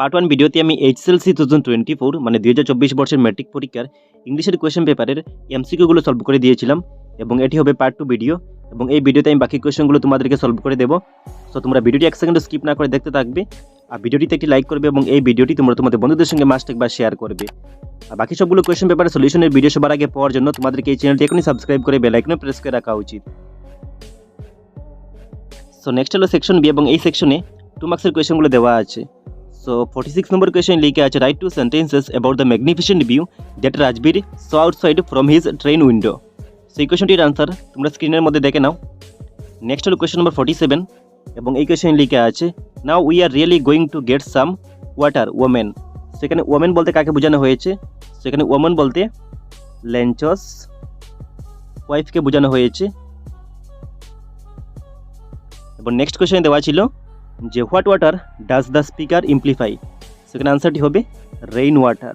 Part 1 ভিডিওতে আমি Hslc 2024 মানে 2024 বর্ষের ম্যাট্রিক পরীক্ষার ইংলিশের কোয়েশ্চেন পেপারের এমসিকিউগুলো সলভ করে দিয়েছিলাম এবং এটি হবে পার্ট 2 ভিডিও এবং এই ভিডিওতে আমি বাকি কোয়েশ্চেনগুলো তোমাদেরকে সলভ করে দেব। সো তোমরা ভিডিওটি এক সেকেন্ড স্কিপ না করে দেখতে থাকবে আর ভিডিওটিতে একটি লাইক করবে এবং এই ভিডিওটি তোমরা তোমাদের বন্ধুদের সঙ্গে মাস্ট একবার শেয়ার করবে। আর বাকি সবগুলো কোয়েশ্চেন পেপারের সলিউশনের ভিডিও সবার আগে পাওয়ার জন্য তোমাদেরকে এই চ্যানেলটি এখনই সাবস্ক্রাইব করে বেল আইকনে প্রেস করে রাখা উচিত। সো নেক্সট হলো সেকশন বি এবং এই সেকশনে 2 মার্কসের কোয়েশ্চেনগুলো দেওয়া আছে। So 46 number question লিখে আছে write 2 sentences about the magnificent view that Rajbir saw outside from his train window. So এই কোয়েশ্চনটির আনসার তোমরা স্ক্রিনের মধ্যে দেখে নাও। নেক্সট হলো কোয়েশ্চন নাম্বার 47 এবং এই কোয়েশ্চন লিখে আছে now we are really going to get some water woman. সেখানে woman বলতে কাকে বোঝানো হয়েছে? সেখানে woman বলতে লেঞ্চস ওয়াইফকে বোঝানো হয়েছে। এবং নেক্সট কোয়েশ্চন দেওয়া ছিল যে what water does the speaker amplify? সেখানে আনসারটি হবে রেইন ওয়াটার।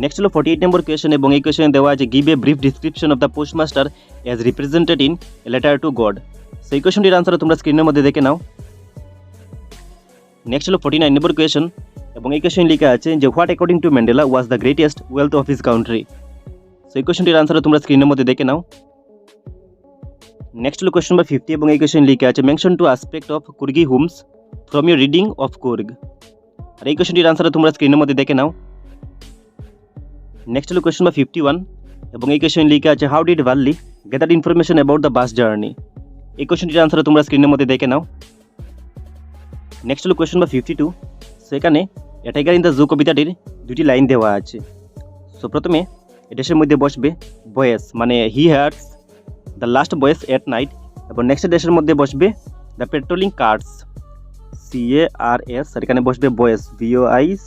নেক্সট হলো 48 নম্বর কোয়েশ্চন এবং এই কোয়েশ্চনে দেওয়া আছে give a brief description of the postmaster as represented in a letter to god. সেই কোয়েশ্চনটির আনসার তোমরা স্ক্রিনের মধ্যে দেখে নাও। নেক্সট হলো 49 নম্বর কোয়েশ্চন এবং এই কোয়েশ্চন লেখা আছে যে what according to Mandela was the greatest wealth of his country? সেই কোয়েশ্চনটির আনসার তোমরা স্ক্রিনের মধ্যে দেখে নাও। নেক্সট হলো কোয়েশ্চন নাম্বার 50 এবং এই কোয়েশ্চন লিখে আছে mention two aspect of Coorgi homes from your reading of Coorg. আর এই কোয়েশ্চনটির আনসার তোমরা স্ক্রিনের মধ্যে দেখে নাও। নেক্সট হলো কোয়েশ্চন নাম্বার 51 এবং এই কোয়েশ্চন লিখে আছে how did Valli gather information about the bus journey? এই কোয়েশ্চনটির আনসার তোমরা স্ক্রিনের মধ্যে দেখে নাও। নেক্সট হলো কোয়েশ্চন নাম্বার 52 সেখানে a tiger in the zoo কবিতাটির দুটি লাইন দেওয়া আছে। সো প্রথমে এটার মধ্যে বসবে ভয়েস মানে he hears the last voice at night এবং নেক্সট ডেসের মধ্যে বসবে দ্য পেট্রোলিং কার্স CARS আর এখানে বসবে ভয়েস VOICE।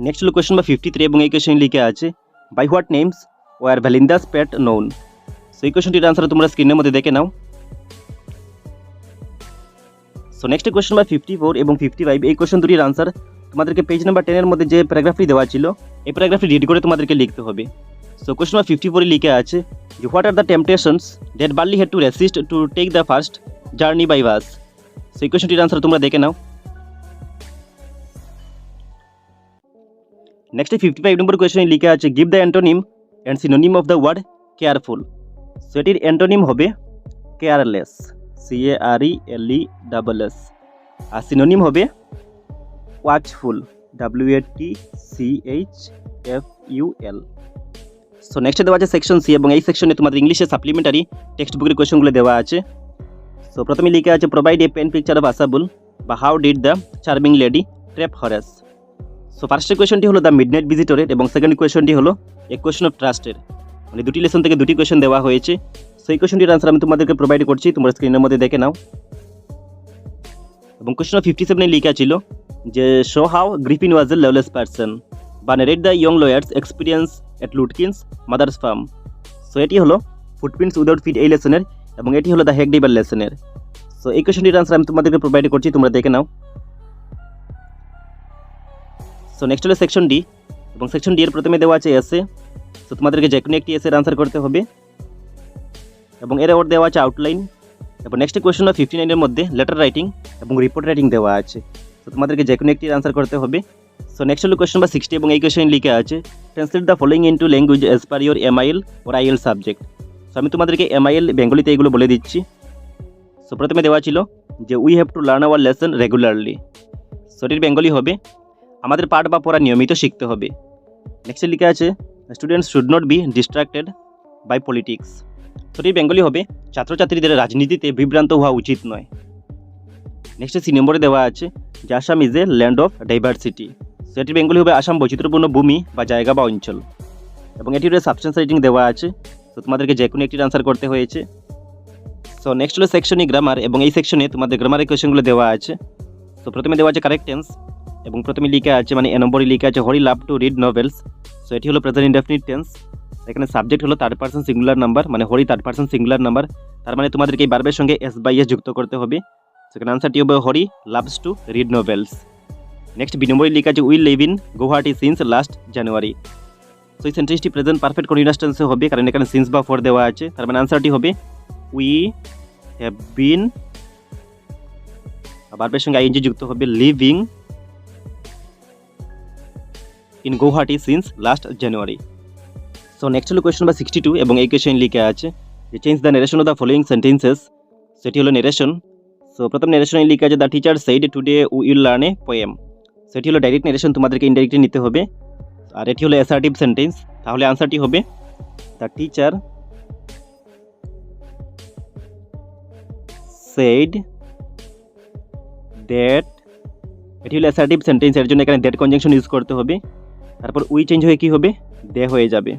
নেক্সট হলো কোয়েশ্চন নাম্বার 53 এবং এই কোয়েশ্চন লিখে আছে by what names were Valinda's pet known? So এই কোয়েশ্চনটির আনসার তোমরা স্ক্রিনের মধ্যে দেখে নাও। সো নেক্সট কোয়েশ্চন নাম্বার 54 এবং 55 এই কোয়েশ্চন দুটির আনসার তোমাদেরকে পেজ নাম্বার 10 এর মধ্যে যে প্যারাগ্রাফটি দেওয়া ছিল এই প্যারাগ্রাফটি রিড করে তোমাদেরকে লিখতে হবে। সো কোয়েশ্চন নাম্বার 54 লিখে আছে যে what are the temptations that Valli had to resist to take the first journey by bus? So এই কোয়েশ্চনটির আনসার তোমরা দেখে নাও। নেক্সট 55 নম্বর কোয়েশ্চনে লিখে আছে give the antonym and synonym of the word careful. So এটির অ্যান্টোনিম হবে কেয়ারলেস CARELESS আর সিনোনিম হবে ওয়াচফুল WATCHFUL। সো নেক্সট দেওয়া আছে সেকশন সি এবং এই সেকশনে তোমাদের ইংলিশে সাপ্লিমেন্টারি টেক্সট বুকের কোয়েশ্চনগুলো দেওয়া আছে। সো প্রথমে লিখে আছে provide a pen picture of Ausable বা how did the charming lady trap Horace? So first কোয়েশ্চনটি হলো দ্য মিডনাইট ভিজিটরের এবং সেকেন্ড কোয়েশ্চনটি হলো এ কোয়েশ্চন অফ ট্রাস্টের। মানে দুটি লেসন থেকে দুটি কোয়েশ্চন দেওয়া হয়েছে। সো এই কোয়েশ্চনটির আনসার আমি তোমাদেরকে প্রোভাইড করছি, তোমরা স্ক্রিনের মধ্যে দেখে নাও। এবং কোয়েশ্চন 57 লিখা ছিল যে show how Griffin was a loveless person বা narrate the young lawyer's experience at Lutkins mother's farm. So এটি হলো ফুটপ্রিন্টস উইদাউট ফিট এই লেসনের এবং এটি হলো দ্য হেগডিবার লেসনের। সো এই কোয়েশ্চনটির আনসার আমি তোমাদেরকে প্রোভাইড করছি, তোমরা দেখে নাও। সো নেক্সট হলো সেকশন ডি এবং সেকশন ডি এর প্রথমে দেওয়া আছে এসে। সো তোমাদেরকে যে কোনো একটি এসের আনসার করতে হবে এবং এর ওর দেওয়া আছে আউটলাইন এবং নেক্সট কোয়েশ্চন 59 এর মধ্যে লেটার রাইটিং এবং রিপোর্ট রাইটিং দেওয়া আছে। সো তোমাদেরকে যে কোনো একটি আনসার করতে হবে। সো নেক্সট হলো কোয়েশ্চন নাম্বার 60 এবং এই কোয়েশ্চন লিখে আছে translate the following into language as per your MIL or IL subject. So আমি তোমাদেরকে MIL বেঙ্গলিতে এগুলো বলে দিচ্ছি। সো প্রথমে দেওয়া ছিল যে we have to learn hour lesson regularly. So এর বেঙ্গলি হবে আমাদের পাঠ বা পড়া নিয়মিত শিখতে হবে। নেক্সট লিখে আছে students should not be distracted by politics. So এর বেঙ্গলি হবে ছাত্রছাত্রীদের রাজনীতিতে বিভ্রান্ত হওয়া উচিত নয়। নেক্সট সি নম্বরে দেওয়া আছে যে Assam is a land of diversity. So এটির বেঙ্গলি হবে আসাম বৈচিত্র্যপূর্ণ ভূমি বা জায়গা বা অঞ্চল এবং এটির সাবস্টেন্স রাইটিং দেওয়া আছে। সো তোমাদেরকে যে কোনো একটির আনসার করতে হয়েছে। সো নেক্সট হলো সেকশনই গ্রামার এবং এই সেকশনে তোমাদের গ্রামারের কোয়েশ্চনগুলো দেওয়া আছে। সো প্রথমে দেওয়া আছে কারেক্ট টেন্স এবং প্রথমে লিখা আছে মানে এ নম্বরে লিখা আছে Hari love to read novels. So এটি হলো প্রেজেন্ট ইনডেফিনিট টেন্স। এখানে সাবজেক্ট হলো থার্ড পারসন সিঙ্গুলার নাম্বার মানে Hari third person singular number, তার মানে তোমাদেরকে এই ভার্বের সঙ্গে S/S যুক্ত করতে হবে। সেখানে আনসারটি হবে Hari loves to read novels. Next B নম্বরে লিখা আছে will live in Guwahati since last January. So এই সেন্টেন্সটি প্রেজেন্ট পারফেক্ট কন্টিনিউয়াস টেন্সে হবে কারণ এখানে সিন্স বা ফর দেওয়া আছে, তার মানে আনসারটি হবে উই হ্যাভ বিন, ভার্বের সঙ্গে আইএনজি যুক্ত হবে, living in Gauhati since last January. So next হলো কোয়েশ্চন নাম্বার 62 এবং এই কোয়েশ্চেন লিখে আছে যে change the narration of the following sentences. সেটি হলো নারেশন। সো প্রথম নারেশনে লিখে আছে the teacher said today will learn a poem. সেটি হলো ডাইরেক্ট নারেশন, তোমাদেরকে ইনডাইরেক্টলি নিতে হবে। আর এটি হলো অ্যাসার্টিভ সেন্টেন্স, তাহলে আনসারটি হবে দ্য টিচার সেইড দ্যাট। এটি হলো অ্যাসার্টিভ সেন্টেন্স, এর জন্য এখানে দ্যাট কনজাংশন ইউজ করতে হবে। তারপর উই চেঞ্জ হয়ে কি হবে, দে হয়ে যাবে।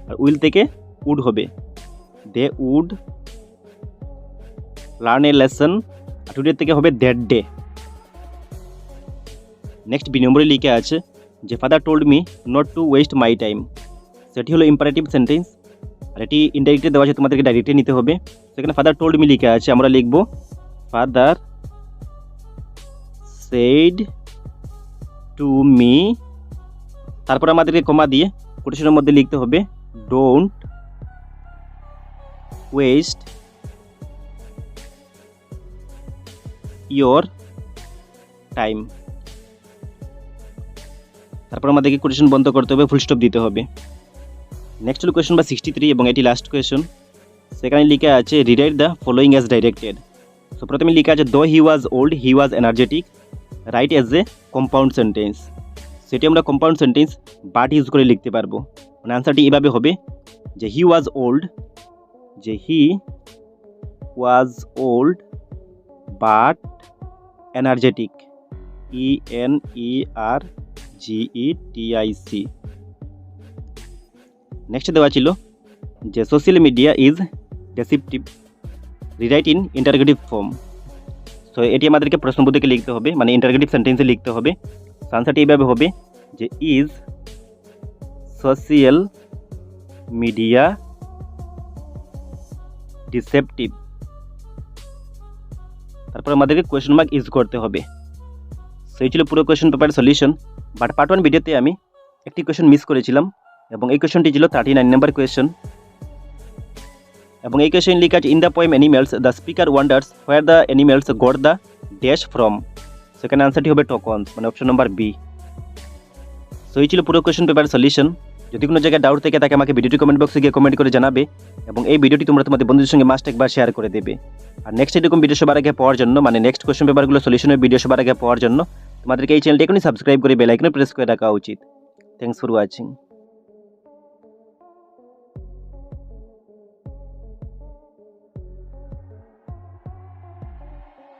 আর উইল থেকে উড হবে, they would learn a lesson. আর টুডে থেকে হবে দ্যাট ডে। নেক্সট বি নম্বরে লিখে আছে যে father told me not to waste my time. সেটি হলো ইম্পারেটিভ সেন্টেন্স, আর এটি ইনডাইরেক্টলি দেওয়া আছে, তোমাদেরকে ডাইরেক্টলি নিতে হবে। সেখানে ফাদার টোল্ড মি লিখে আছে, আমরা লিখব ফাদার সেইড টু মি। তারপর আমাদেরকে কমা দিয়ে কোটেশনের মধ্যে লিখতে হবে ডোন্ট ওয়েস্ট ইয়োর টাইম। তারপর আমাদেরকে কোটেশন বন্ধ করতে হবে, ফুল স্টপ দিতে হবে। নেক্সট হলো কোয়েশ্চন নাম্বার 63 এবং এটি লাস্ট কোয়েশ্চন। সেখানে লিখে আছে rewrite the following as directed. So প্রথমে লিখে আছে though he was old he was energetic, write as a compound sentence. সেটি আমরা কম্পাউন্ড সেন্টেন্স বাট ইউজ করে লিখতে পারবো। মানে আনসারটি এভাবে হবে যে হি ওয়াজ ওল্ড, যে he was old but energetic, ENERGETIC। Next দেওয়া ছিল যে social media is deceptive, rewrite in interrogative form. So এটি আমাদেরকে প্রশ্নবোধকে লিখতে হবে, মানে ইন্টারগেটিভ সেন্টেন্সে লিখতে হবে। আনসারটি এইভাবে হবে যে ইজ সোশ্যাল মিডিয়া ডিসেপটিভ। তারপর আমাদেরকে কোয়েশ্চন মার্ক ইউজ করতে হবে। সেই ছিল পুরো কোয়েশ্চন পেপারের সলিউশন। বাট পার্ট 1 ভিডিওতে আমি একটি কোয়েশ্চন মিস করেছিলাম, এবং এই কোয়েশ্চনটি ছিল 39 নম্বর কোয়েশ্চন। এবং এই কোয়েশ্চন লিখা আছে in the poem animals the speaker wonders where the animals got the dash from. সেখানে আনসারটি হবে টকনস, মানে অপশন নাম্বার বি। সো এই ছিল পুরো কোয়েশ্চন পেপারের সলিউশন। যদি কোনো জায়গায় ডাউট থাকে তাকে আমাকে ভিডিওটি কমেন্ট বক্সে গিয়ে কমেন্ট করে জানাবে, এবং এই ভিডিওটি তোমরা তোমাদের বন্ধুদের সঙ্গে মাস্ট একবার শেয়ার করে দেবে। আর নেক্সট এরকম ভিডিও সবার আগে পাওয়ার জন্য, মানে নেক্সট কোয়েশ্চন পেপারগুলো সলিউশনের ভিডিও সবার আগে পাওয়ার জন্য তোমাদেরকে এই চ্যানেলটি এখনই সাবস্ক্রাইব করে বেল আইকনে প্রেস করে রাখা উচিত। Thanks for watching.